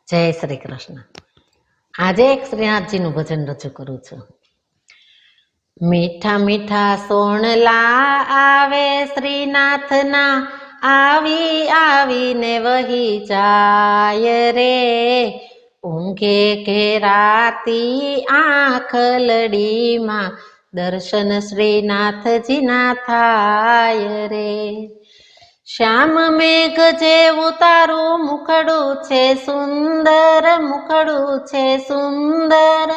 જય શ્રી કૃષ્ણ। આજે એક શ્રીનાથજીનું ભજન રજૂ કરું છું। મીઠા મીઠા સોણલા આવે શ્રીનાથના, આવી આવીને વહી જાય રે। ઊંઘે ઘેરાતી આંખ લડીમાં, દર્શન શ્રીનાથજીના થાય રે। શ્યામ મેઘ જેવું તારું મુખડું છે સુંદર, મુખડું છે સુંદર।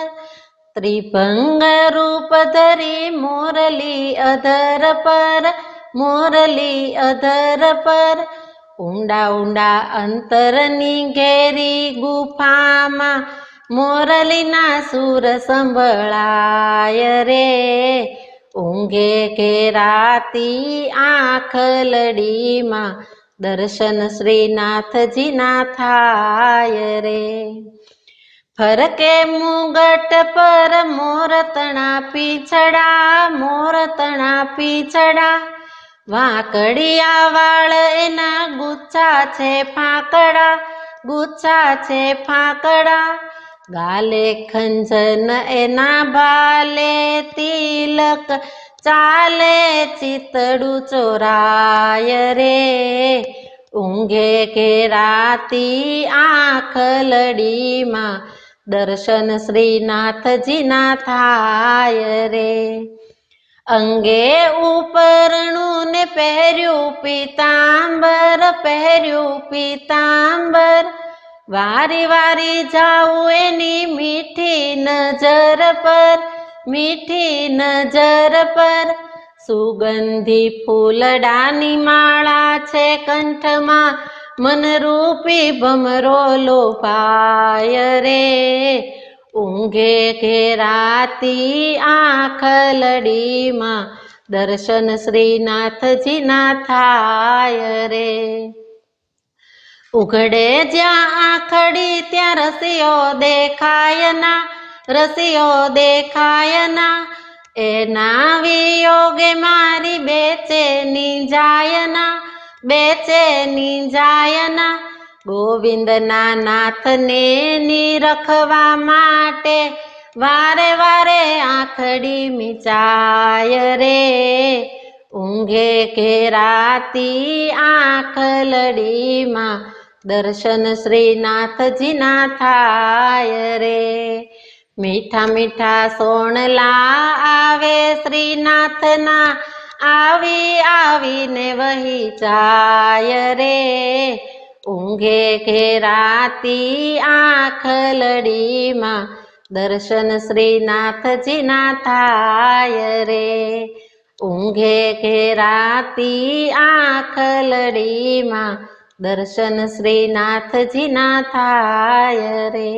ત્રિભંગ રૂપ ધરી મોરલી અધર પર, મોરલી અધર પર। ઊંડા ઊંડા અંતરની ઘેરી ગુફામાં, મોરલીના સૂર સંભળાય રે। ઊંઘે ઘેરાતી આંખ લડીમાં, દર્શન શ્રીનાથજીના થાય રે। ફરકે મુગટ પર મોરતણા પીછડા, મોરતણા પીછડા। વાંકડિયા વાળ એના ગુચ્છા છે ફાંકડા, ગુચ્છા છે ફાંકડા। ગાલે ખંજન એના ભાલે તિલક, ચાલે ચિતડું ચોરાય રે। ઊંઘે ઘેરાતી આંખ લડીમાં, દર્શન શ્રીનાથજીના થાય રે। અંગે ઉપરણું ને પહેર્યું પીતાંબર, પહેર્યું પીતાંબર। વારી વારી જાઉં એની મીઠી નજર પર, મીઠી નજર પર। સુગંધી ફૂલડાની માળા છે કંઠમાં, મનરૂપી ભમરો લોભાય રે। ઊંઘે ઘેરાતી આંખ લડીમાં, દર્શન શ્રીનાથજીના થાય રે। ઉઘડે જ્યાં આંખડી ત્યાં રસિયો દેખાય ના, રસિયો દેખાય ના। એના વિયોગે મારી બેચેની જાય ના, બેચેની જાય ના। ગોવિંદના નાથને નિરખવા માટે, વારે વારે આંખડી મીચાય રે। ઊંઘે ઘેરાતી આંખ લડીમાં, દર્શન શ્રીનાથજીના થાય રે। મીઠા મીઠા સોણલા આવે શ્રીનાથના, આવી આવીને વહી જાય રે। ઊંઘે ઘેરાતી આંખ લડીમાં, દર્શન શ્રીનાથજીના થાય રે। ઊંઘે ઘેરાતી આંખ લડીમાં, દર્શન શ્રીનાથજીના થાય રે।